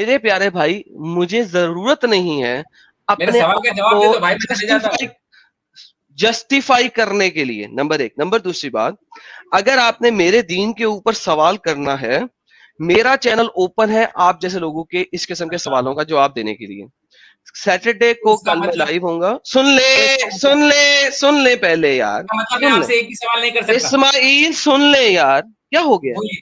मेरे प्यारे भाई, मुझे जरूरत नहीं है मेरे अपने सवाल का आप जवाब दे दो भाई, को मैं चले जाता हूँ। जस्टिफाई करने के लिए। नंबर एक। नंबर दूसरी बात, अगर आपने मेरे दीन के ऊपर सवाल करना है, मेरा चैनल ओपन है आप जैसे लोगों के इस किस्म के सवालों का जवाब देने के लिए। सैटरडे तो को इसका कल मैं मतलब, लाइव होऊंगा। सुन तो ले, इसका मतलब, सुन ले, सुन ले पहले यार, इसका मतलब मैं सुन ले। आपसे एक ही सवाल नहीं कर सकता? इस्माइल सुन ले यार, क्या हो गया? बोलिए।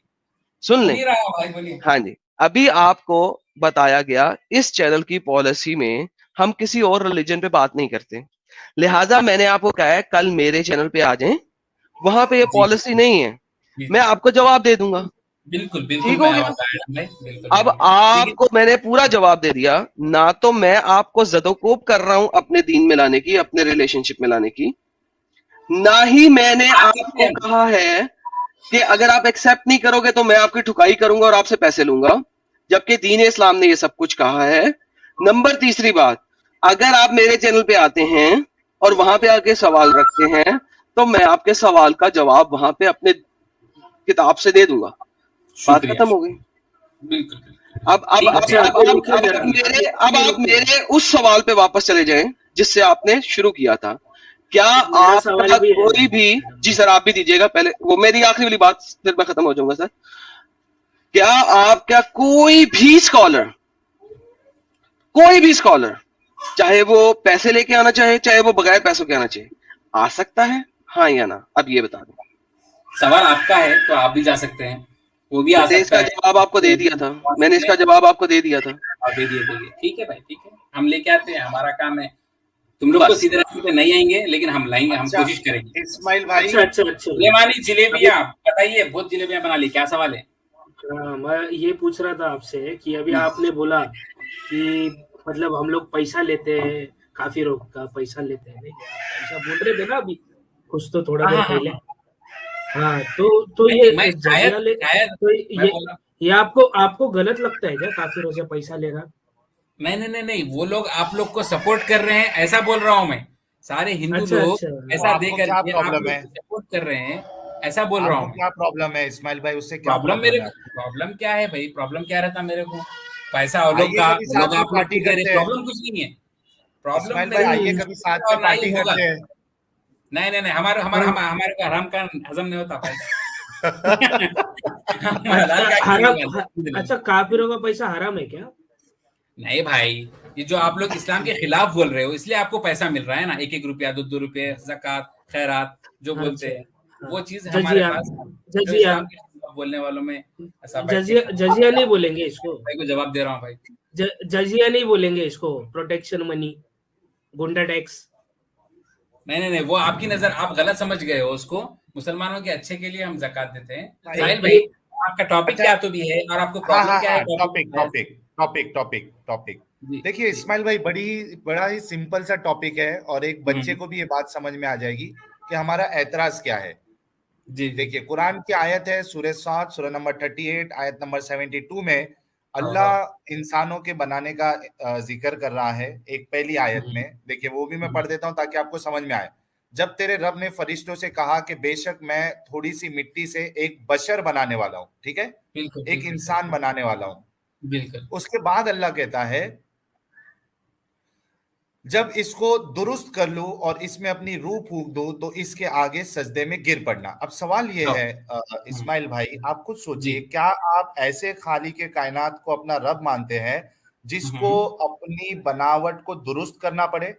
सुन सुन ले। ही रहा हूँ भाई, बोलिए। हाँ जी। अभी आपको बताया गया इस चैनल की पॉलिसी में हम किसी और रिलीजन पे बात नहीं करते, लिहाजा मैंने आपको कहा है कल मेरे चैनल पे आ जाएं, वहां पे ये जी पॉलिसी नहीं है, जी, मैं आपको जवाब दे दूंगा। बिल्कुल बिल्कुल, ठीक हो मैं गया? आऊंगा एडम भाई, बिल्कुल मैं अब आऊंगा। लेकिन आपको मैंने पूरा जवाब दे दिया ना, तो मैं आपको जदोकोब कर रहा हूं अपने दीन में लाने की, अपने रिलेशनशिप में लाने की, ना ही मैंने बात करते आपको हैं हम। कहा है कि अगर आप एक्सेप्ट नहीं करोगे तो मैं आपकी ठुकाई करूंगा और आपसे पैसे लूंगा, जबकि दीन इस्लाम ने ये सब कुछ कहा है। नंबर तीसरी बात, अगर आप मेरे चैनल पे आते हैं और वहां पे आके सवाल रखते हैं, तो मैं आपके सवाल का जवाब वहां पे अपने किताब से दे दूंगा। बात शुक्रिया खत्म हो गई। शुक्रिया, बिल्कुल बिल्कुल। अब ठीक है अब भाई, अच्छा अब अभी अब रुकिए अब जरा, आप मेरे अब अभी आप रुकिए। मेरे उस सवाल पे वापस चले जाएं जिससे आपने शुरू किया था। क्या मेरा सवाल आपका भी है कोई भी, जी सर आप भी दीजिएगा पहले, वो मेरी आखिरी वाली बात फिर मैं खत्म हो जाऊंगा सर। क्या आपका कोई भी स्कॉलर, चाहे वो पैसे लेके आना चाहे, चाहे वो बगैर पैसों के आना चाहे, आ सकता है? हाँ या ना? अब ये बता दो। सवाल आपका है तो आप भी जा सकते हैं, वो भी आ मैंने सकता इसका है। जवाब आपको दे दिया था। मैंने सकते इसका हैं, जवाब आपको दे दिया था। और दे दिए दे दिए। ठीक है भाई, ठीक है, हम लेके आते हैं, हमारा काम है। तुम लोग तो बस। सीधे रास्ते पे नहीं आएंगे, लेकिन हम लाएंगे, हम अच्छा कोशिश करेंगे। इस्माइल भाई, अच्छा अच्छा अच्छा। सुलेमानी अभी जलेबियाँ बताइए, बहुत जलेबियाँ बना ली, क्या सवाल है? हाँ, मैं ये पूछ रहा था आपसे कि अभी आपने बोला कि मतलब हम लोग पैसा लेते हैं, काफिरों का पैसा लेते हैं, नहीं आप ऐसा बोल रहे थे ना अभी कुछ तो थोड़ा हाँ देर हाँ हाँ पहले। हाँ। हाँ तो नहीं मैं ये शायद जजिया ले, शायद तो मैं बोला, ये आपको आपको गलत लगता है क्या काफिरों से पैसा लेना? नहीं नहीं नहीं नहीं, वो लोग आप लोग को सपोर्ट कर रहे हैं ऐसा बोल रहा हूँ मैं। सारे हिंदू अच्छा लोग अच्छा। तो ऐसा दे आपको क्या करके आप प्रॉब्लम लोग है? को सपोर्ट कर रहे हैं, ऐसा बोल रहा आपको हूँ मैं। क्या प्रॉब्लम है इस्माइल भाई, उससे क्या प्रॉब्लम मेरे प्रॉब्लम है आपको? प्रॉब्लम क्या है भाई, प्रॉब्लम क्या रहता मेरे को? पैसा वो लोग आइए का, कभी वो लोग साथ में आप लोग पार्टी को दे रहे, करते हैं। प्रॉब्लम कुछ नहीं है। प्रॉब्लम इस्माइल भाई मेरे को आइए नहीं कभी कुछ नहीं साथ है में और ना ही पार्टी होगा। करते हैं। नहीं नहीं नहीं, हमारे हमारे हम हमारे को हराम का हजम नहीं होता भाई। हम अच्छा हलाल का हराम खाएंगे, अल्हम्दुलिल्लाह। अच्छा काफिरों का पैसा हराम है क्या? नहीं भाई, ये जो आप लोग इस्लाम के खिलाफ बोल रहे हो इसलिए आपको पैसा मिल रहा है ना, एक एक रुपया, दो दो रुपये, जक़ात, खैरात जो बोलते अच्छा हैं, हाँ, वो चीज हमारे जजिया पास, जो जजिया इस्लाम के खिलाफ बोलने वालों में ऐसा बैठ के जजिया जजिया नहीं बोलेंगे इसको। भाई को जवाब दे रहा हूँ भाई। जजिया नहीं बोलेंगे इसको, प्रोटेक्शन मनी, गुंडा टैक्स। नहीं नहीं नहीं, वो आपकी नजर, आप गलत समझ गए हो उसको। मुसलमानों के अच्छे के लिए हम जक़ात देते हैं। भाई साहिल भाई, एक आपका टॉपिक अच्छा, क्या तो भी है और आपको हाँ प्रॉब्लम हाँ क्या है हाँ, topic topic? Topic topic topic topic जी देखिए जी। इस्माइल भाई, बड़ा ही सिंपल सा टॉपिक है और एक बच्चे हम्म, को भी ये बात समझ में आ जाएगी कि हमारा ऐतराज क्या है। जी जी। देखिए कुरान की आयत है सूरह 7 सूरह नंबर 38 आयत नंबर 72 में हाँ हाँ। अल्लाह इंसानों के बनाने का जिक्र कर रहा है। एक पहली आयत हम्म, में देखिए, वो भी मैं हम्म, पढ़ देता हूं ताकि आपको समझ में आए। जब तेरे रब ने फरिश्तों से कहा कि बेशक मैं थोड़ी सी मिट्टी से एक बशर बनाने वाला हूं, ठीक है, बिल्कुल एक बिल्कुल सही, इंसान बनाने वाला हूं। बिल्कुल। उसके बाद अल्लाह कहता है जब इसको दुरुस्त कर लूं और इसमें अपनी रूह फूंक दूं तो इसके आगे सजदे में गिर पड़ना। अब सवाल ये हाँ, है हम्म, इस्माइल भाई, आप खुद जी। सोचिए, क्या आप ऐसे खालिक कायनात को अपना रब मानते हैं जिसको हम्म, अपनी बनावट को दुरुस्त करना पड़े?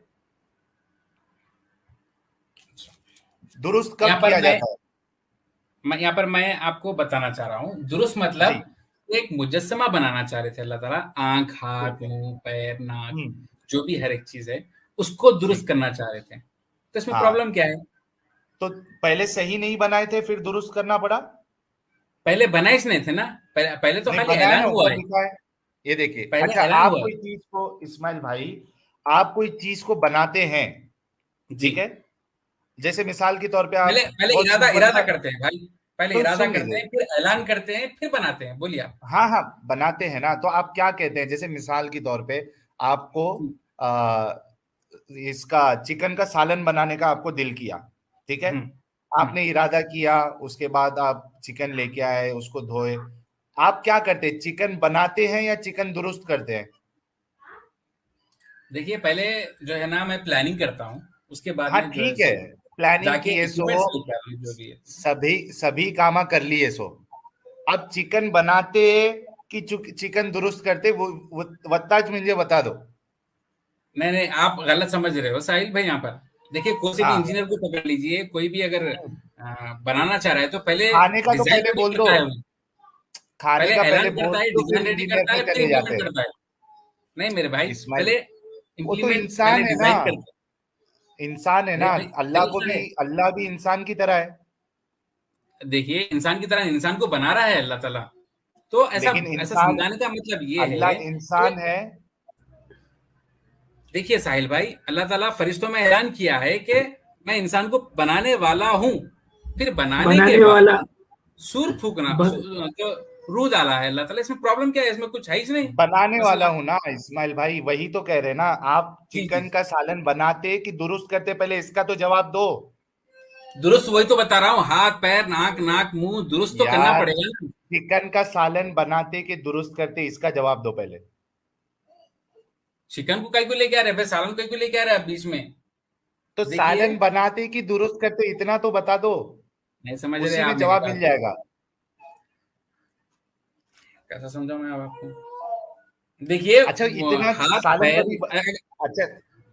दुरुस्त यहाँ कब पर किया जाता है? यहाँ पर मैं आपको बताना चाह रहा हूँ, दुरुस्त जी। मतलब एक मुजस्समा बनाना चाह रहे थे अल्लाह ताला, आंख, ठीक हाथ, है। मुंह, पैर, नाक, हम्म। जो भी हर एक चीज है उसको जी। दुरुस्त करना चाह रहे थे। तो इसमें हाँ, प्रॉब्लम क्या है? तो पहले सही नहीं बनाए थे फिर दुरुस्त करना पड़ा? पहले बनाए नहीं थे ना, पहले तो नहीं खाली बनाया ना, ऐलान हुआ ऊपर है। लिखा है, ये देखिए। पहले अच्छा, ऐलान आप हुआ है। कोई चीज को, इस्माइल भाई, आप कोई चीज को बनाते हैं, जी। ठीक है, जैसे मिसाल के तौर पे पहले आप पहले बहुत इरादा सिंपल इरादा सा, करते हैं भाई, पहले तो इरादा सुन करते लीजिए। हैं, फिर ऐलान करते हैं, फिर बनाते हैं। बोलिए आप। हाँ हाँ, बनाते हैं ना, तो आप क्या कहते हैं, जैसे मिसाल के तौर पे आपको आ, इसका चिकन का सालन बनाने का आपको दिल किया, ठीक है, हम्म, हम्म, आपने इरादा किया, उसके बाद आप चिकन लेके आए, उसको धोए, आप क्या करते हैं, चिकन बनाते हैं या चिकन दुरुस्त करते हैं? देखिए पहले जो है ना मैं प्लानिंग करता हूँ, उसके बाद हाँ में जो है ठीक है, सो प्लानिंग जाके किए सो इक्विपमेंट्स लेके आता हूँ जो भी है। सभी कामा कर लिए सो, अब चिकन बनाते कि चिकन दुरुस्त करते वो वत्ताच मुझे बता दो। नहीं नहीं, आप गलत समझ रहे हो साहिल भाई। यहाँ पर देखिए, कोई से भी हाँ, इंजीनियर को पकड़ लीजिए, कोई भी अगर बनाना चाह रहा है तो पहले खाने का तो डिजाइन पहले रेडी बोल दो, करता है वो। खाने पहले का पहले ऐलान बोल करता है, दो, फिर डिजाइन रेडी इंजीनियर करता पे है, फिर चले जाते इम्प्लीमेंट हैं। करता है। नहीं मेरे भाई, इस्माइल, पहले वो तो इम्प्लीमेंट, इंसान पहले है ना, डिजाइन करता इंसान है है। ना, अरे भाई सही सुने, अल्लाह भी इंसान की तरह है। देखिए इंसान की तरह इंसान को बना रहा है अल्लाह ताला। तो ऐसा लेकिन ऐसा इंसान, समझाने का मतलब ये है अल्लाह कि इंसान है। देखिए साहिल भाई, अल्लाह ताला फरिश्तों में ऐलान किया है कि मैं इंसान को बनाने वाला हूं। फिर बनाने के बनाने बाद वाला सूर फूकना, ब, जो रूह डाला है अल्लाह ताला, इसमें प्रॉब्लम क्या है? इसमें कुछ है ही नहीं बनाने वाला मसला। हूं ना इस्माइल भाई, वही तो कह रहे ना आप, जी जी, चिकन का सालन बनाते कि दुरुस्त करते, पहले इसका तो जवाब दो दुरुस्त वही तो बता रहा हूँ, हाथ पैर नाक नाक मुंह दुरुस्त तो करना यार। पड़ेगा ना। चिकन का सालन बनाते कि दुरुस्त करते, इसका जवाब दो पहले। चिकन को कहीं को लेके आ रहे हैं भाई, सालन कहीं को लेके आ रहे हैं आप बीच में? तो देखिए, सालन बनाते कि दुरुस्त करते, इतना तो बता दो, नहीं समझ रहे उसी आप में मेरी जवाब मिल बात। जाएगा। कैसा समझाऊं मैं अब आपको? देखिए अच्छा, इतना हाथ सालन पैर, कभी अच्छा,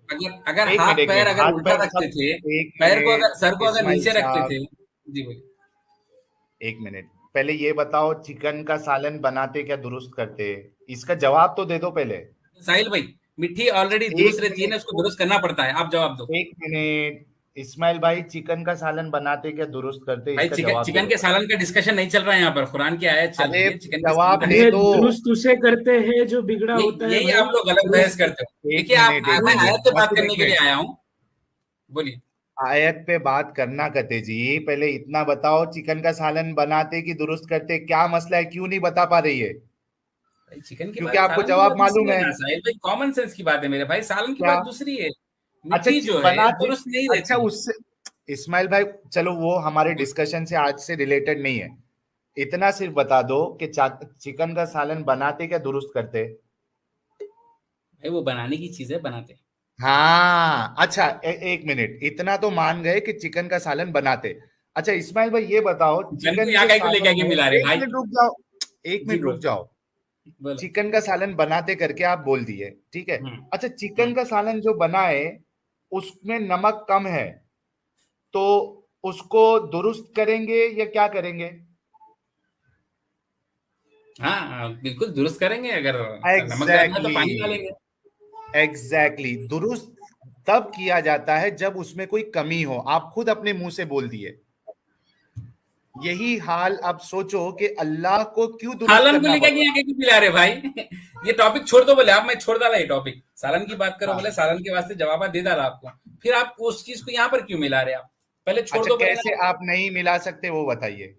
अगर अगर एक मिनट हाथ एक पैर मिनट, अगर हाथ उल्टा पैर रखते सब, थे, एक पैर को अगर, सर मिनट को अगर इस्माइल नीचे रखते साहब, थे। जी बोलिए। एक मिनट, पहले ये बताओ चिकन का सालन बनाते क्या दुरुस्त करते, इसका जवाब तो दे दो पहले। साहिल भाई, मिट्टी ऑलरेडी एक दुरुस्त रहती है ना, मिनट, उसको दुरुस्त करना पड़ता है। आप जवाब दो एक मिनट इस्माइल भाई, चिकन का सालन बनाते क्या दुरुस्त करते, भाई। इसका चिकन जवाब दे चिकन दो के पहले। सालन का डिस्कशन नहीं चल रहा है यहाँ पर, कुरान की आयत चल अरे रही है, चिकन के सालन जवाब का दे अरे दो। दुरुस्त उसे करते हैं जो बिगड़ा होता है यही भाई। आप लोग गलत बहस दुरुस्त करते हो। देखिए आप, मैं आयत पे बस बात एक करने के लिए मिनट, आया हूँ। बोलिए। आयत पे बात करना कते जी, पहले इतना बताओ चिकन का सालन बनाते कि दुरुस्त करते, क्या मसला है, क्यों नहीं बता पा रही है? भाई चिकन की क्योंकि बात, आपको सालन की जवाब बात दूसरी मालूम है है ना साहिल भाई, कॉमन सेंस की बात है मेरे भाई। सालन की क्या? बात दूसरी है। अच्छा, मिट्टी जो है बनाते, दुरुस्त नहीं अच्छा रहती। उससे, इस्माइल भाई चलो वो हमारे डिस्कशन से आज से रिलेटेड नहीं है, इतना सिर्फ बता दो कि चिकन का सालन बनाते क्या दुरुस्त करते। भाई वो बनाने की चीज है, बनाते। हाँ अच्छा, एक मिनट, इतना तो मान गए कि चिकन का सालन बनाते। अच्छा इस्माइल भाई ये बताओ, चिकन को चिकन यहाँ के कहीं को लेके सालन आके में, मिला रहे एक भाई। मिनट रुक जाओ, एक जी मिनट रुक जाओ, बोलो। चिकन का सालन बनाते करके आप बोल दिए, ठीक है। हम्म अच्छा, चिकन हम्म। का सालन जो बनाए उसमें नमक कम है, तो उसको दुरुस्त करेंगे या क्या करेंगे? हाँ बिल्कुल दुरुस्त करेंगे, अगर नमक ज्यादा है तो एग्जैक्टली, पानी डालेंगे। एग्जैक्टली, दुरुस्त तब किया जाता है जब उसमें कोई कमी हो, आप खुद अपने मुंह से बोल दिए। यही हाल अब सोचो कि अल्लाह को क्यों दुरुस्त सालन को करना लेकर पड़ के रहा यहाँ क्यों मिला रहे भाई? ये टॉपिक छोड़ दो बोले आप, मैं छोड़ डाला ये टॉपिक। सालन की बात है। करो हाँ, बोले, सालन के वास्ते जवाब दे डाला आपको, फिर आप उस चीज को यहाँ पर क्यों मिला रहे? आप पहले छोड़ अच्छा दो बोले कैसे ना। आप नहीं मिला सकते वो बताइए,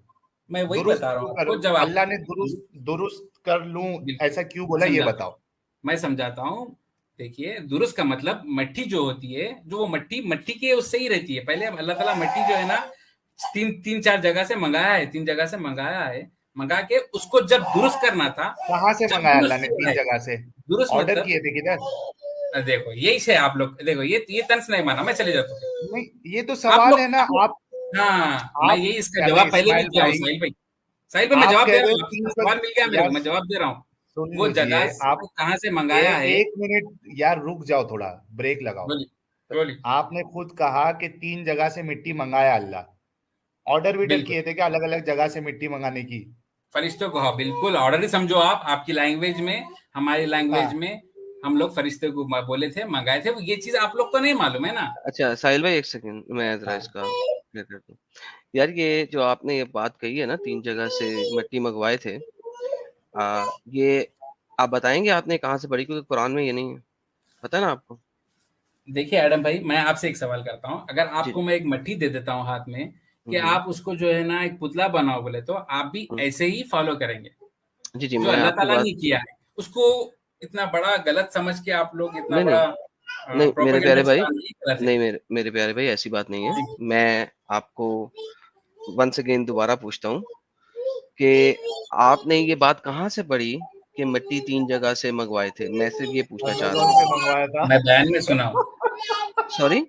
मैं वही दुरुस्त बता रहा क्यों हूँ कर, आपको जवाब। अल्लाह ने दुरुस्त दुरुस्त कर लूं, बिल्कुल ऐसा क्यों बोला, ये समझाता हूँ, बताओ। मैं समझाता हूँ। देखिए दुरुस्त का मतलब, मट्टी जो होती है, जो वो मट्टी मट्टी के उससे ही रहती है। पहले अल्लाह ताला मट्टी जो है ना, तीन चार जगह से मंगाया है, 3 जगह से मंगाया है, मंगा के उसको जब दुरुस्त करना था, कहाँ से जब मंगाया अल्लाह दुरुस्त ने, हो रहा 3 है, जगह से? दुरुस्त ऑर्डर मतलब, किए थे किधर? देखो यही से आप लोग देखो, ये तंज नहीं माना, मैं चले जाता हूँ। नहीं, ये तो आप सवाल लोग है ना, आप हाँ, मैं आप यही इसका पहले जवाब पहले भी इस्माइल दिया हूँ भाई, साहिल भाई। साहिल भाई मैं आप जवाब कह दे रहे रहा हो हूँ, आपका 3 सवाल मिल गया मेरे यार, को, मैं जवाब दे रहा हूँ। सुन वो लीजिए जगह आप, कहाँ से मंगाया है? एक मिनट यार रुक जाओ, थोड़ा ब्रेक लगाओ। बोलिए बोलिए। आपने खुद कहा कि 3 जगह से मिट्टी मंगाया अल्लाह, ऑर्डर विडर बिल्कुल किए थे क्या अलग अलग जगह से मिट्टी मंगाने की? फरिश्तों को, हाँ बिल्कुल ऑर्डर ही समझो आप, आपकी लैंग्वेज में, हमारी लैंग्वेज हाँ, में हम लोग फरिश्ते को बोले थे, मंगाए थे। ये चीज आप लोग को नहीं मालूम है ना। अच्छा साहिल भाई, एक सेकंड, मैं जरा हाँ, इसका क्लियर कर दूं। यार ये जो आपने ये बात कही है ना, 3 जगह से मिट्टी मंगवाए थे, ये आप बताएंगे आपने कहाँ से पढ़ी? क्योंकि कुरान में ये नहीं है, पता है ना आपको? देखिए एडम भाई, मैं आपसे एक सवाल करता हूँ, अगर जी आपको जी। मैं एक मट्टी दे देता हूँ हाथ में, कि हम्म आप उसको जो है ना एक पुतला बनाओ बोले, तो आप भी हम्म। ऐसे ही फॉलो करेंगे? जी जी, जो मैं अल्लाह आपकी ताला बात, ने किया है उसको इतना बड़ा गलत समझ के आप लोग इतना नहीं नहीं, बड़ा नहीं मेरे प्रोपेगेंडा प्यारे भाई, चला नहीं गलत है। नहीं मेरे प्यारे भाई, ऐसी बात नहीं है। जी मैं आपको वंस अगेन दोबारा पूछता हूँ, कि आपने ये बात कहाँ से पढ़ी कि मिट्टी 3 जगह से मंगवाए थे? मैं सिर्फ ये पूछना चाह रहा अमेज़न से हूँ। मंगवाया था। मैं बयान में सुना हूँ। सॉरी?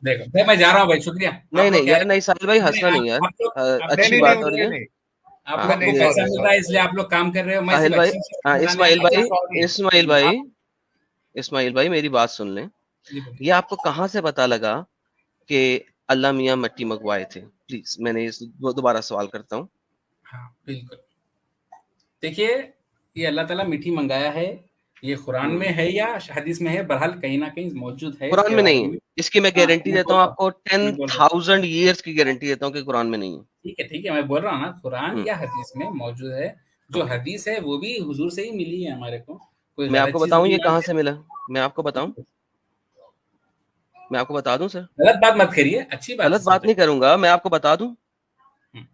देखो भाई, मैं जा रहा हूँ भाई, शुक्रिया। नहीं आप लोग नहीं कह यार, रहे नहीं साहिल भाई, नहीं, हंसना नहीं यार। आप लोग नहीं, अच्छी नहीं, बात नहीं, हो रही है। नहीं। आप हाँ, लोग को नहीं, पैसा सॉरी, मिलता है इसलिए आप लोग काम कर रहे हो। मैं साहिल सिर्फ भाई, अच्छी चीज़ हाँ, बताने इस्माइल आया भाई, हूँ। सॉरी। इस्माइल भाई, इस्माइल भाई मेरी बात सुन लें। जी बोलिए। ये आपको कहाँ से पता लगा कि अल्लाह मियाँ मिट्टी मंगवाए थे? प्लीज, मैंने इस दोबारा सवाल करता हूँ। हाँ बिल्कुल, देखिए, ये अल्लाह ताला मिट्टी मंगाया है, ये कुरान में है या हदीस में है, बहरहाल कहीं ना कहीं मौजूद है, कुरान इसके में बारे नहीं है, में। इसकी मैं हाँ, गारंटी मैं देता बोल हूँ रहा हूँ, आपको। मैं बोल रहा हूँ। 10,000 ईयर्स की गारंटी देता हूँ कि कुरान में नहीं है। ठीक है, मैं बोल रहा हूँ ना, कुरान हम्म, या हदीस में मौजूद है। जो ओके। हदीस है वो भी हुजूर से ही मिली है हमारे को, कोई मैं गलत आपको चीज बताऊं नहीं ये कहाँ मानते। से मिला? मैं आपको बताऊं, मैं आपको बता दूं सर? गलत बात मत करिए, अच्छी बात गलत से बात नहीं समझाइए। करूंगा, मैं आपको बता दूं। हम्म,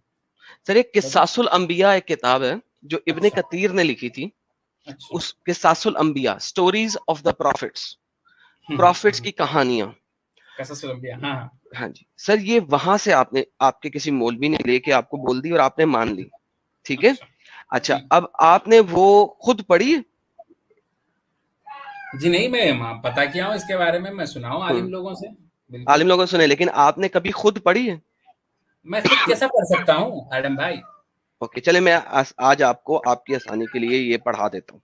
सर, एक बताइए। किस्सासुल अंबिया एक किताब है जो इब्ने अच्छा, कतीर ने लिखी थी। अच्छा। उस किस्सासुल अंबिया, stories of the profits, profits की कहानियां। कसस लंबिया, हाँ हाँ। हाँ जी सर, ये वहां से आपने, आपके किसी मौलवी ने लेके आपको बोल दी और आपने मान ली, ठीक है? अच्छा अच्छा, जी। अब आपने वो खुद पढ़ी है? जी नहीं, मैं पता किया हूँ इसके बारे में, मैं सुना हूँ आलिम लोगों से। बिल्कुल। आलिम लोगों ने सुने, लेकिन आपने कभी खुद पढ़ी है? मैं खुद कैसा पढ़ सकता हूँ एडम भाई? ओके, चले मैं आज आपको आपकी आसानी के लिए ये पढ़ा देता हूँ,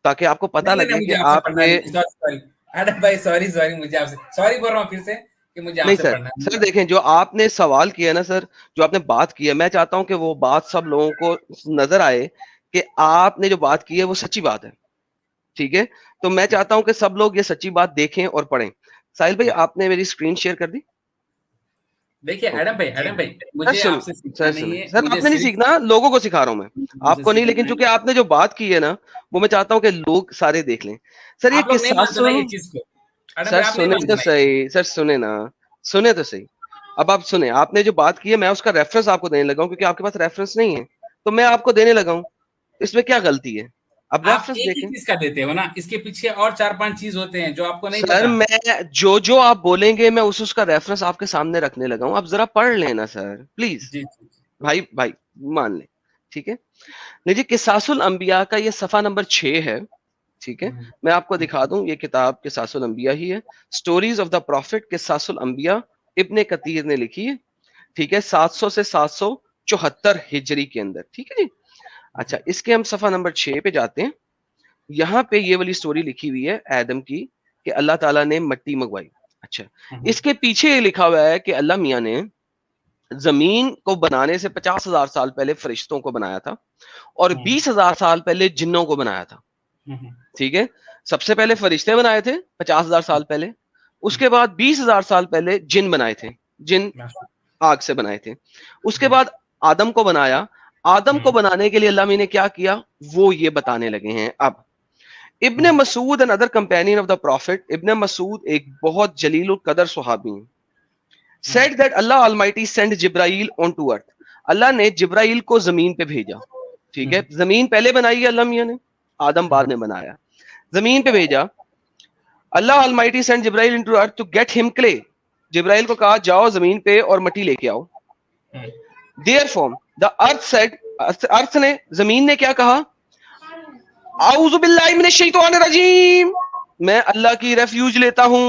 ताकि आपको पता नहीं नहीं नहीं, लगे कि मुझे आपसे पढ़ना आपके। नहीं, सॉरी एडम भाई, सॉरी सॉरी, मुझे आपसे सॉरी बोल रहा हूँ फिर से कि मुझे नहीं आपसे सर, पढ़ना सर नहीं। देखें, जो आपने सवाल किया ना सर, जो आपने बात की है, मैं चाहता हूं कि वो बात सब लोगों को नजर आए कि आपने जो बात की है वो सच्ची बात है, ठीक है? तो मैं चाहता हूं कि सब लोग ये सच्ची बात देखें और पढ़ें। साहिल भाई, आपने मेरी स्क्रीन शेयर कर दी? देखिए ओके। जी। एडम भाई, सर मुझे सुन, आपसे सीखना सर नहीं सुने है, सर, मुझे आपने नहीं सिर्फ सीखना, लोगों को सिखा रहा हूं मैं, मुझे आपको नहीं। सीखना लेकिन है। चूंकि आपने जो बात की है ना, वो मैं चाहता हूं कि लोग सारे देख लें। सर, ये आप लोग नहीं किस्सा मानते ना ये सुन। चीज को, एडम सर भाई आप नहीं सुने मानते तो ना ये चीज। सही, सर सुने ना, सुने तो सही। अब आप सुने, आपने जो बात की है, मैं उसका रेफरेंस आपको देने लगा हूं, क्योंकि आपके पास रेफरेंस नहीं है, तो मैं आपको देने लगा हूं। इसमें क्या गलती है? अब आप रेफरेंस एक ही देखें। चीज का देते हो ना, इसके पीछे और 4-5 चीज होते हैं जो आपको नहीं सर, पता। मैं जो जो आप बोलेंगे मैं उसका रेफरेंस आपके सामने रखने लगा हूं, आप जरा पढ़ लेना सर, प्लीज। जी जी। भाई भाई, मान ले, ठीक है? लीजिए, किसासुल अंबिया का ये सफा नंबर 6 है, ठीक है? हम्म, मैं आपको दिखा दूं, ये किताब किसासुल अंबिया ही है। स्टोरीज ऑफ द प्रॉफिट किसासुल अंबिया, इब्ने कतीर ने लिखी है, ठीक है? 700 से 774 हिजरी के अंदर, ठीक है जी? अच्छा, इसके हम सफा नंबर 6 पे जाते हैं। यहाँ पे ये वाली स्टोरी लिखी हुई है आदम की, कि अल्लाह ताला ने मिट्टी मंगवाई। अच्छा, हम्म, इसके पीछे ये लिखा हुआ है कि अल्लाह मियाँ ने जमीन को बनाने से 50,000 साल पहले फरिश्तों को बनाया था, और हम्म, 20,000 साल पहले जिन्नों को बनाया था, हम्म, ठीक है? सबसे पहले फरिश्ते बनाए थे 50,000 साल पहले, उसके बाद 20,000 साल पहले जिन बनाए थे, जिन हम्म, आग से बनाए थे। उसके बाद आदम को बनाया। आदम को हम्म, बनाने के लिए अल्लाह ने क्या किया, वो ये बताने लगे हैं अब। Ibn Masud and other companion of the prophet, Ibn Masud एक बहुत जलील कदर सुहाबी हैं, said that Allah Almighty sent Jibreel on to earth. Allah ने जिब्राइल को जमीन पे भेजा, ठीक है? जमीन पहले बनाई है अल्लाह मियां ने, आदम बाद में बनाया। जमीन पे भेजा। Allah Almighty sent Jibreel into earth to get him clay. Jibreel को कहा जाओ जमीन पे और मिट्टी लेके आओ। Therefore the earth said, अर्थ ने, जमीन ने क्या कहा, आऊज़ु बिल्लाहि मिनश शैतानिर रजीम, मैं अल्लाह की रेफ्यूज लेता हूं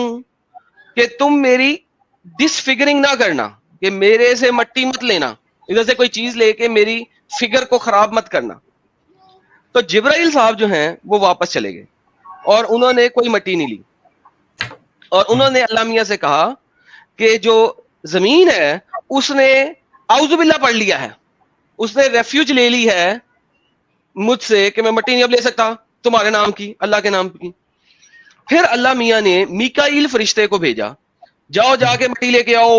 कि तुम मेरी डिसफिगरिंग ना करना, कि मेरे से मट्टी मत लेना, इधर से कोई चीज लेके मेरी फिगर को खराब मत करना। तो जिब्राइल साहब जो हैं वो वापस चले गए और उन्होंने कोई मट्टी नहीं ली, और उन्होंने अल्लाह मियां से कहा कि जो जमीन है उसने आउज़ु बिल्लाह पढ़ लिया है, उसने रेफ्यूज ले ली है मुझसे कि मैं मट्टी नहीं अब ले सकता तुम्हारे नाम की, अल्लाह के नाम की। फिर अल्लाह मियां ने मीकाईल फरिश्ते को भेजा, जाओ जाके मिट्टी लेके आओ।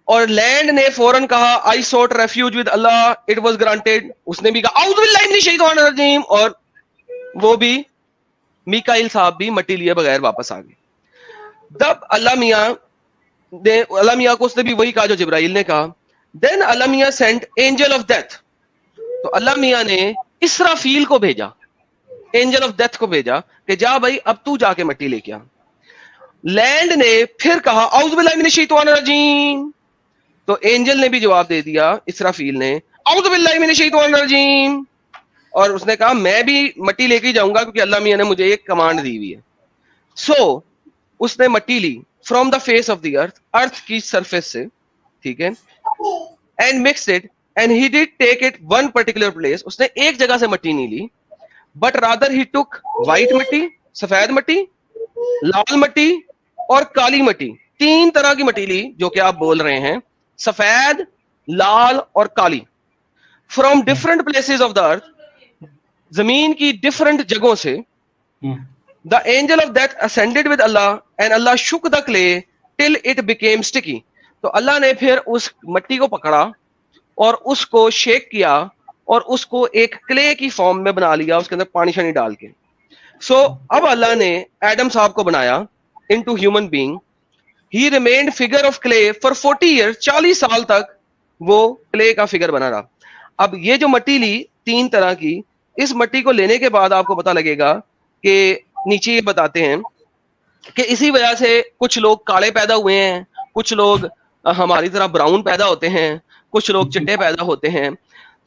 और लैंड ने फौरन कहा I sought refuge with Allah, it was granted. उसने भी कहा आऊज़ु बिल्लाहि मिनश शैतानिर रजीम, और वो भी, मीकाईल साहब भी मट्टी लिए बगैर वापस आ गए। तब अल्लाह मियां को उसने भी वही कहा जो जिब्राइल ने कहा। देन अल्लाह मियां सेंट एंजल ऑफ डेथ। तो अल्लाह मियां ने इसराफील को भेजा, एंजल ऑफ डेथ को भेजा कि जा भाई अब तू जाके मट्टी लेके आ। लैंड ने फिर कहा आऊज़ु बिल्लाहि मिनश शैतानिर रजीम। तो एंजल ने भी जवाब दे दिया, इसराफील ने, औज़ु बिल्लाहि मिनश शैतानिर रजीम, और उसने कहा मैं भी मट्टी लेके जाऊंगा क्योंकि अल्लाह मियां ने मुझे एक कमांड दी हुई है। सो उसने मट्टी ली from the face of the earth, earth की सरफेस से, ठीक है, and mix it and he did take it one particular place. उसने एक जगह से मट्टी नहीं ली, but rather he took white मट्टी, सफेद मट्टी, लाल मट्टी और काली मट्टी, 3 तरह की मट्टी ली जो कि आप बोल रहे हैं, सफेद, लाल और काली, from different places of the earth, जमीन की डिफरेंट जगहों से। The angel of that ascended with Allah and Allah shook the clay till it became sticky. तो अल्लाह ने फिर उस मट्टी को पकड़ा और उसको शेक किया और उसको एक क्ले की फॉर्म में बना लिया, उसके अंदर पानी शानी डाल के। सो अब अल्लाह ने एडम साहब को बनाया into human being. He remained figure of clay for 40 year, 40 साल तक वो क्ले का फिगर बना रहा। अब ये जो मट्टी ली 3 तरह की, इस मट्टी को लेने के बाद आपको पता लगेगा कि नीचे ये बताते हैं कि इसी वजह से कुछ लोग काले पैदा हुए हैं, कुछ लोग हमारी तरह ब्राउन पैदा होते हैं, कुछ लोग चिट्टे पैदा होते हैं।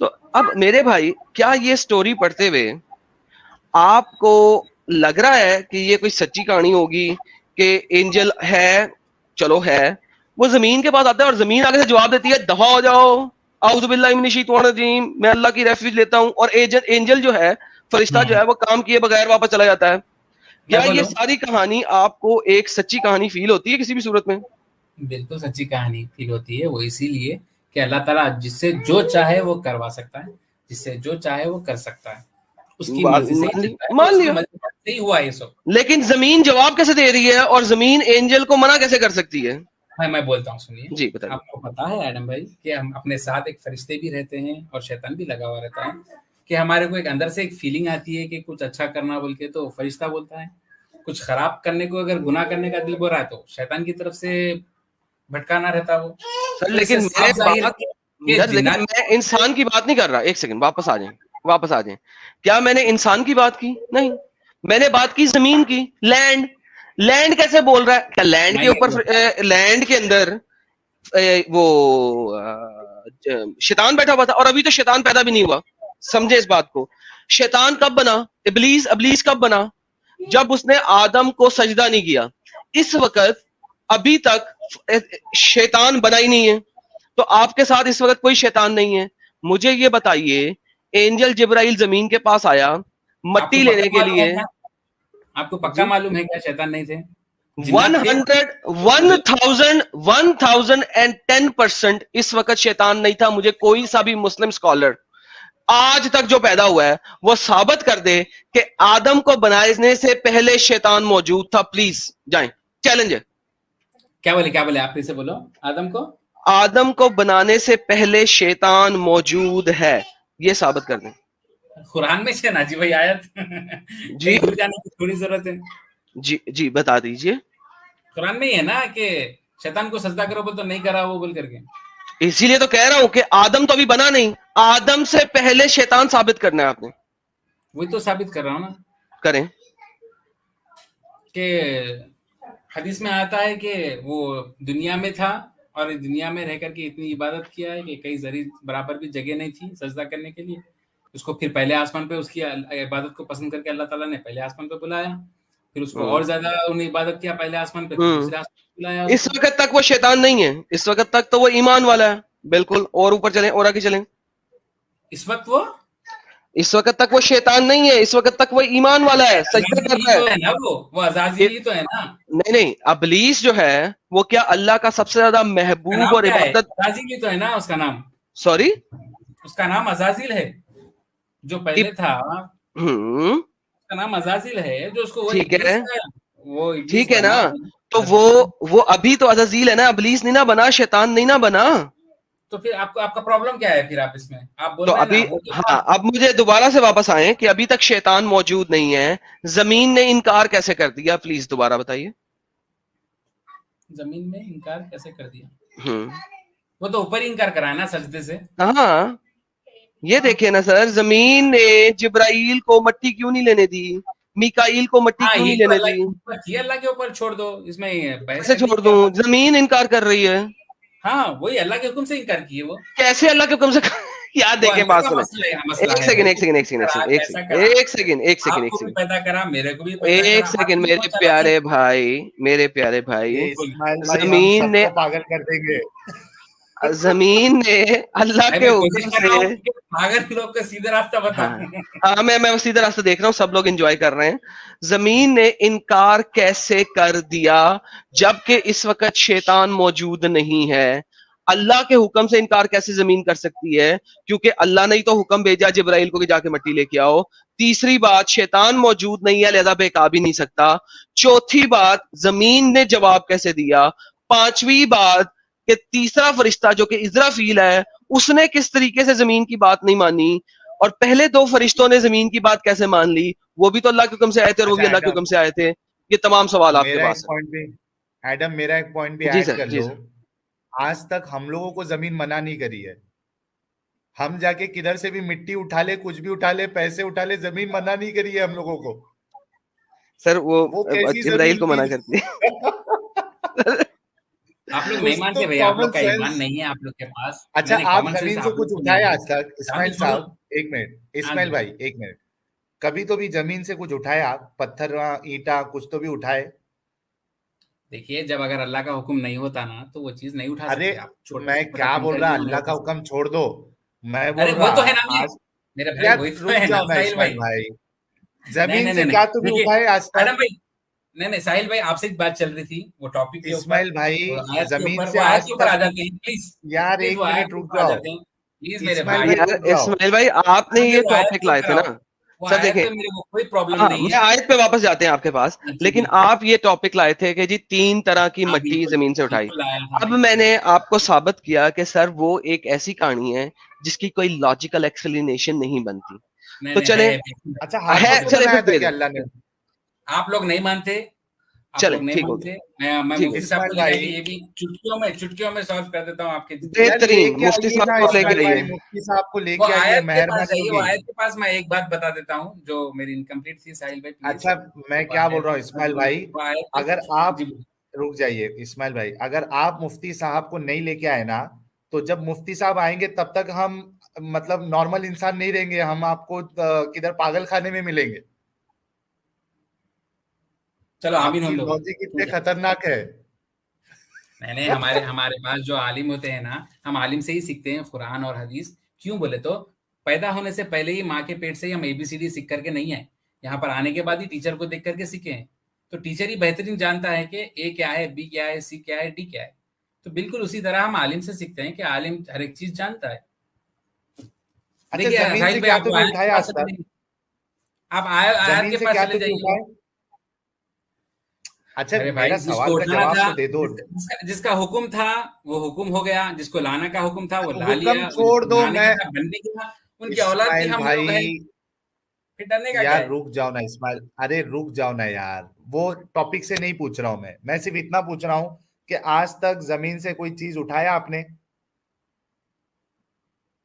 तो अब मेरे भाई, क्या ये स्टोरी पढ़ते हुए आपको लग रहा है कि ये कोई सच्ची कहानी होगी कि एंजल है, चलो है, वो जमीन के पास आता है और जमीन आगे से जवाब देती है दफा हो जाओ, औज़ु बिल्लाहि मिनश शैतानिर रजीम, मैं अल्लाह की रेफ्यूज लेता हूं, और एंजल जो है, फरिश्ता जो है, वो काम किए बगैर वापस चला जाता है। क्या ये सारी कहानी आपको एक सच्ची कहानी फील होती है किसी भी सूरत में? बिल्कुल सच्ची कहानी फील होती है। वो इसीलिए कि अल्लाह ताला जिससे जो चाहे वो करवा सकता है, जिससे जो चाहे वो कर सकता है, उसकी मर्जी से मान लिया सही हुआ ये सब। लेकिन जमीन जवाब कैसे दे रही है और जमीन एंजल को मना कैसे कर सकती है? मैं बोलता हूँ, सुनिए जी बताइए। आपको पता है एडम भाई कि हम अपने साथ एक फरिश्ते भी रहते हैं और शैतान भी लगा हुआ रहता है, कि हमारे को एक अंदर से एक फीलिंग आती है कि कुछ अच्छा करना बोल के, तो फरिश्ता बोलता है, कुछ खराब करने को, अगर गुनाह करने का दिल बोल रहा है तो शैतान की तरफ से भटकाना रहता है वो। सर लेकिन मैं इंसान की बात नहीं कर रहा। एक सेकंड, वापस आ जाएं। क्या मैंने इंसान की बात की? नहीं, मैंने बात की जमीन की। लैंड कैसे बोल रहा है? क्या लैंड के ऊपर, लैंड के अंदर वो शैतान बैठा हुआ था? और अभी तो शैतान पैदा भी नहीं हुआ, समझे इस बात को। शैतान कब बना? इब्लीस कब बना? जब उसने आदम को सजदा नहीं किया। इस वक्त अभी तक शैतान बना ही नहीं है, तो आपके साथ इस वक्त कोई शैतान नहीं है। मुझे ये बताइए, एंजल जिब्राइल जमीन के पास आया मट्टी लेने के लिए, आपको पक्का मालूम है क्या शैतान नहीं थे? 1010% इस वक्त शैतान नहीं था। मुझे कोई सा भी मुस्लिम स्कॉलर आज तक जो पैदा हुआ है वो साबित कर दे कि आदम को बनाने से पहले शैतान मौजूद था। प्लीज जाएं, चैलेंज है। क्या बोले आप फिर से बोलो। आदम को बनाने से पहले शैतान मौजूद है, ये साबित कर दें। कुरान में है ना जी भाई आयत? जी भूल जाने की थोड़ी जरूरत है। जी बता दीजिए। कुरान में ही है ना कि शैतान को सजदा करो बोल तो नहीं करा वो बोल करके। इसीलिए तो कह रहा हूं कि आदम तो अभी बना नहीं, आदम से पहले शैतान साबित करना है आपने। वही तो साबित कर रहा हूं ना। करें। कि हदीस में आता है कि वो दुनिया में था और दुनिया में रह करके इतनी इबादत किया है कि कई जरी बराबर भी जगह नहीं थी सजदा करने के लिए। उसको फिर पहले आसमान पे उसकी इबादत को पसंद करके अल्लाह ताला ने पहले आसमान पे बुलाया, फिर उसको और ज्यादा उन्हें इबादत किया पहले आसमान पे, दूसरे आसमान पे बुलाया। इस वक्त तक वो शैतान नहीं है, इस वक्त तक तो वो ईमान वाला है। बिल्कुल। और ऊपर चलें और आगे चलें। इस वक्त तक वो शैतान नहीं है, इस वक्त तक वो ईमान वाला है, सजदे कर रहा है ना। वो अज़ाज़िल ही तो है ना। नहीं, इब्लीस जो है वो क्या अल्लाह का सबसे ज्यादा महबूब और इबादत, अज़ाज़िल ही तो है ना उसका नाम। सॉरी, उसका नाम अज़ाज़िल है जो पहले था। उसका नाम अज़ाज़िल है जो उसको ठीक है, वो ठीक है ना। तो वो अभी तो अज़ाज़िल है ना, इब्लीस नहीं ना बना, शैतान नहीं ना बना। तो फिर आपका प्रॉब्लम क्या है फिर? आप इसमें आप बोल तो रहे अभी अब मुझे दोबारा से वापस आए कि अभी तक शैतान मौजूद नहीं है। जमीन ने इनकार कैसे कर दिया? प्लीज दोबारा बताइए। जमीन में इनकार कैसे कर दिया? वो तो ऊपर ही इनकार करा है ना सजदे से। हाँ, ये देखिए ना सर, जमीन ने जिब्राइल को मट्टी क्यों नहीं लेने दी? मीकाईल को मट्टी क्यों नहीं लेने दी? अल्लाह के ऊपर छोड़ दो, इसमें कैसे छोड़ दूं? जमीन इनकार कर रही है। हाँ, वही अल्लाह के हुक्म से इनकार किए। वो कैसे अल्लाह के हुक्म से? याद वो देखे अल्लाह बात का सुने। मसला एक है सेकंड भाई। एक सेकंड एक सेकंड करा, एक कैसा सेकंड करा, एक सेकंड एक सेकंड एक आपको भी सेकंड पैदा करा, मेरे को भी पैदा एक करा, सेकंड आखिरी मेरे कौन सा प्यारे लगा? भाई, मेरे प्यारे भाई, ये इस्माइल भाई हम जमीन ने सबको पागल कर देंगे। जमीन ने अल्लाह भाई के मैं कोशिश हुक्म कर रहा हूँ से, कि पागल लोग को सीधा रास्ता हाँ बताऊं। हाँ, मैं सीधा रास्ता देख रहा हूँ, सब लोग एंजॉय कर रहे हैं। जमीन ने इनकार कैसे कर दिया जबकि इस वक्त शैतान मौजूद नहीं है? अल्लाह के हुक्म से इनकार कैसे जमीन कर सकती है? क्योंकि अल्लाह ने ही तो हुक्म भेजा जिब्राइल को कि जाके मिट्टी लेके आओ। तीसरी बात, शैतान मौजूद नहीं है, लिहाजा बेका भी नहीं सकता। चौथी बात, जमीन ने जवाब कैसे दिया? पांचवी बात कि तीसरा फरिश्ता जो कि इजराफील है, उसने किस तरीके से जमीन की बात नहीं मानी? और पहले दो फरिश्तों ने जमीन की बात कैसे मान ली? वो भी तो अल्लाह के हुक्म से आए थे और वो भी अच्छा अल्लाह के एडम, हुक्म से आए थे। ये तमाम सवाल आपके मेरा एक पास पॉइंट भी एडम मेरा एक पॉइंट भी है। जी ऐड सर, कर जी लो। सर। आज तक हम लोगों को जमीन मना नहीं करी है। हम जाके किधर से भी मिट्टी उठा ले, कुछ भी उठा ले, पैसे उठा ले, जमीन मना नहीं करी है हम लोगों को। सर वो वो कैसी जिब्राइल जमीन को मना थी? करती है। आप लोग नहीं कुछ मानते तो भाई, आप लोग कॉमन का ईमान सेंस। नहीं है आप लोग के पास। अच्छा, नहीं, आप कॉमन सेंस जमीन से आप कुछ लोग को उठाए नहीं है। आज तक? शादी इस्माइल छोड़ो। साहब एक मिनट, हाँ इस्माइल जी। भाई एक मिनट, कभी तो भी जमीन से कुछ उठाया? पत्थर, ईंटा कुछ तो भी उठाए? देखिए, जब अगर अल्लाह का हुक्म नहीं होता ना तो वो चीज नहीं उठा अरे सकते आप। तो छोटा मैं से छोटा क्या बोल कंकर रहा, भी नहीं अल्लाह का उठा सकते। हुक्म छोड़ दो। मैं अरे बोल वो रहा तो है ना मैं, आज, मेरे भाई यार वही तो रुक है ना जाओ ना साहिल इस्माइल भाई। भाई, नहीं जमीन नहीं से नहीं नहीं, क्या तो भी देखिए उठाए आज आदम तक? भाई, नहीं नहीं साहिल भाई, आपसे एक बात चल रही थी वो टॉपिक के ऊपर, इस्माइल भाई, वो आयत के जमीन ऊपर, से वो आयत आज के ऊपर आ तक, जाते हैं प्लीज। यार प्लीज एक वो आयत मिनट के रुक ऊपर आ जाओ। जाते हैं प्लीज मेरे इस्माइल भाई। भाई यार रुक जाओ। इस्माइल भाई, आपने आगे ये वो आयत टॉपिक के लाए ऊपर थे आओ। ना? वो सर आयत देखें, पे मेरे को कोई प्रॉब्लम हाँ नहीं मैं है। आयत पे वापस जाते हैं आपके पास, जी लेकिन बिल्कुल। आप ये टॉपिक लाए थे कि जी 3 तरह की हाँ मट्टी बिल्कुल जमीन से उठाई। बिल्कुल आया था अब मैं। मैंने आपको साबित किया कि सर वो एक ऐसी कहानी है जिसकी कोई लॉजिकल एक्सप्लेनेशन नहीं बनती। नहीं तो नहीं चले, बिल्कुल। अच्छा, हाथ है, भी तो चले बनाया फिर था दे क्या दें। अल्लाह ने? आप लोग नहीं मानते, आप चले लोग नहीं ठीक हो मानते। गया, मैं ठीक हो मुफ्ती गया। साहब को इस्माइल ले जाके भाई, ये भी चुटकियों में सॉल्व कर देता हूँ आपके जितने भी। यार बेहतरीन, लेके मुफ्ती आइए साहब ना को लेके इस्माइल भाई, आइए। मुफ्ती साहब को वो लेके आइए, आयत के पास मेहरबानी जाइए, वो होगी। आयत के पास मैं एक बात बता देता हूँ जो मेरी इनकम्प्लीट थी साहिल भाई प्लीज। अच्छा, मैं वो क्या बोल आयत रहा हूँ के पास इस्माइल भाई, वो आयत के अगर जी आप, बोलिए। रुक जाइए इस्माइल भाई, अगर आप मुफ्ती साहब को नहीं लेके आए ना, तो जब मुफ्ती साहब आएंगे तब तक हम मतलब नॉर्मल इंसान नहीं रहेंगे, हम आपको किधर पागल खाने में मिलेंगे। चलो आमीन हम आपकी लोग, लॉजिक इतने ठीक है। खतरनाक है। नहीं नहीं, हमारे हमारे पास जो आलिम होते हैं ना, हम आलिम से ही सीखते हैं कुरान और हदीस। क्यों बोले तो पैदा होने से पहले ही माँ के पेट से ही हम ABCD सीख करके नहीं आए, यहाँ पर आने के बाद ही टीचर को देख करके सीखे हैं। तो टीचर ही बेहतरीन जानता है कि A क्या है, B क्या है, C क्या है, D क्या है। तो बिल्कुल उसी तरह हम आलिम से सीखते हैं कि आलिम हर एक चीज जानता है। अच्छा, देखिए जमीन से साहिल भाई, क्या तो आपको भी आयत के उठाए पास आज चले तक? जाइए। आप आयत जमीन के से पास क्या चले तो भी जाइए। उठाए? अच्छा, अरे भाई, मेरा जिसको सवाल का उठाना जवाब था, तो दे दो। जिसका हुक्म था वो हुक्म हो गया, जिसको लाने का हुक्म था वो ला हुक्म लिया, और छोड़ जिसको दो। बनाने मैं का था बन भी गया। उनकी औलाद भी इस्माइल हम लोग हैं, भाई, फिर डरने का क्या यार है? रुक जाओ ना इस्माइल, अरे रुक जाओ ना यार, वो टॉपिक से नहीं पूछ रहा हूं मैं सिर्फ इतना पूछ रहा हूं कि आज तक जमीन से कोई चीज उठाया आपने?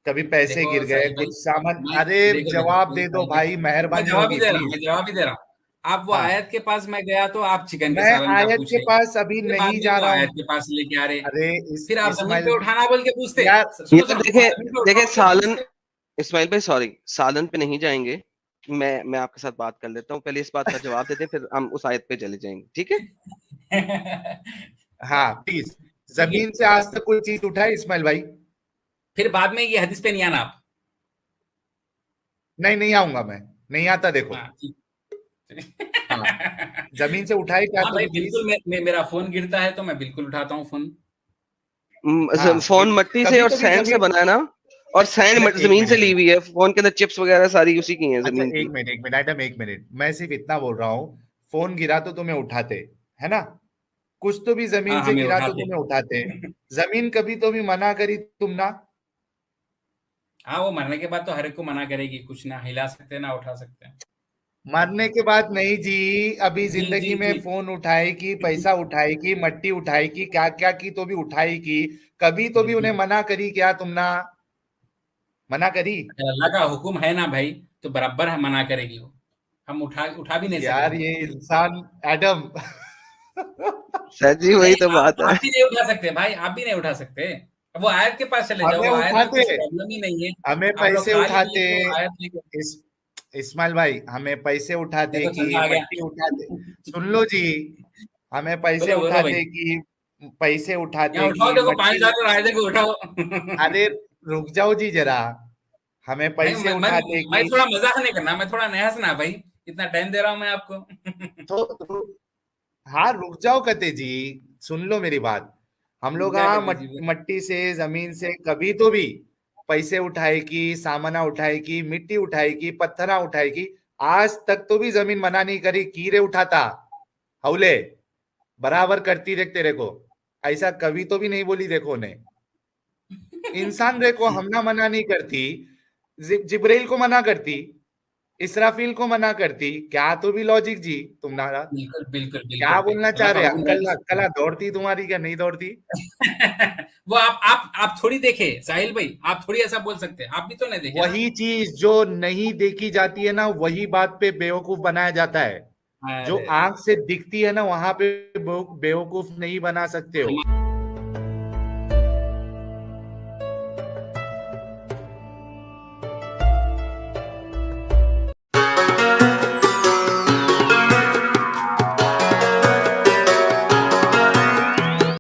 कभी पैसे देखो गिर गए, साहिल भाई, कुछ सामान? मैं अरे देखो देखो जवाब देखो दे दो साहिल भाई, भाई, मेहरबानी होगी मैं प्लीज। जवाब ही दे रहा हूँ। आप वो हाँ, आयत के पास मैं गया तो आप चिकन के मैं सालन का आयत पूछ के रहे, पास अभी फिर बाद नहीं में जा वो रहा हूँ। आयत के पास लेके आ रहे, अरे फिर आप जमीन इस्माइल, पे उठाना बोल के पूछते। यार सुनो यार सुनो, वो देखे, जमीन पे उठाओ देखे बोल के सालन, पूछते। इस्माइल भाई सॉरी, सालन पे नहीं जाएंगे। मैं आपके साथ बात कर लेता हूँ, पहले इस बात का जवाब देते हैं, फिर हम उस आयत पे चले जाएंगे, ठीक है? हाँ प्लीज, ठीक है, जमीन से आज तक कोई चीज उठाई इस्माइल भाई? फिर बाद में ये हदीस पे नहीं आना आप। नहीं, नहीं आऊंगा मैं, नहीं आता, देखो। हाँ ठीक। हाँ, जमीन से उठाई क्या हाँ तो भाई भी चीज? बिल्कुल, मेरा फोन गिरता है तो मैं बिल्कुल उठाता हूँ फोन। हाँ, फोन मट्टी से कभी और तो भी सैंड से जमीन, बना है ना? और सैंड एक जमीन से मिनट, ली हुई है, फोन के अंदर चिप्स वगैरह सारी उसी की हैं, अच्छा जमीन की। एक मिनट आइटम, एक मिनट, मैं सिर्फ इतना बोल रहा हूँ, फोन गिरा तो तुम्हें उठाते, है ना? कुछ तो भी जमीन हाँ से हमें गिरा तो उठाते। तुम्हें उठाते। जमीन कभी तो भी मना करी तुम ना? हाँ, वो मरने के बाद तो हर एक को मना करेगी, कुछ ना हिला सकते ना उठा सकते। मरने के बाद नहीं जी, अभी जी जिंदगी जी में जी फोन उठाएगी, जी पैसा उठाएगी, मट्टी उठाएगी, क्या क्या की तो भी उठाएगी। कभी तो जी भी जी। उन्हें मना करी क्या तुम ना? मना करी? अगर अल्लाह का हुक्म है ना भाई, तो बराबर है मना करेगी वो। हम उठा भी नहीं यार सकते। ये इंसान एडम। सर जी वही नहीं, तो बात आप है। भी नहीं उठा सकते भाई, आप भी नहीं उठा सकते। वो आयत के पास चले जाओ, हमें आयत में कुछ उठाते, प्रॉब्लम ही नहीं है। हमें आप लोग पैसे खा उठाते, लेंगे तो आयत लेके इस्माइल भाई हमें पैसे उठाते देखो कि ठंडा आ गया। मट्टी उठाते, सुन लो जी, हमें पैसे बोलो बोलो भाई, उठाते कि पैसे यहाँ उठाते उठाओ, कि देखो मट्टी, $5 आए, देखो उठाओ। अरे रुक जाओ जी जरा, हमें नहीं पैसे उठाते मैं कि थोड़ा मजाक नहीं करना, मैं थोड़ा नहीं हंसना भाई, इतना टाइम दे रहा हूँ मैं आपको। तो हाँ रुक जाओ कते जी, सुन लो मेरी बात। हम लोग क्या हाँ कहते जी, बोलो। मट्टी से जमीन से कभी तो भी पैसे उठाए की, सामाना उठाए की, मिट्टी उठाए की, पत्थरा उठाए की, आज तक तो भी जमीन मना नहीं करी, कीरे उठाता हौले बराबर करती देख तेरे को, ऐसा कभी तो भी नहीं बोली देखो ने। इंसान देखो हम ना मना नहीं करती, जिब्राइल को मना करती, इसराफील को मना करती, क्या तो भी लॉजिक जी तुम्हारा, बिल्कुल बिल्कुल क्या बिल्कुल भाई, बोलना चाह अल्लाह रहे का हुक्म है अंकल, तो सब अंकल दौड़ती तुम्हारी क्या नहीं दौड़ती? वो आप थोड़ी देखे साहिल भाई, आप थोड़ी ऐसा बोल सकते हैं, आप भी तो नहीं देखे ना। वही चीज जो नहीं देखी जाती है ना, वही बात पे बेवकूफ बनाया जाता है, जो अरे आंख से दिखती है ना वहां पे बेवकूफ नहीं बना सकते हो।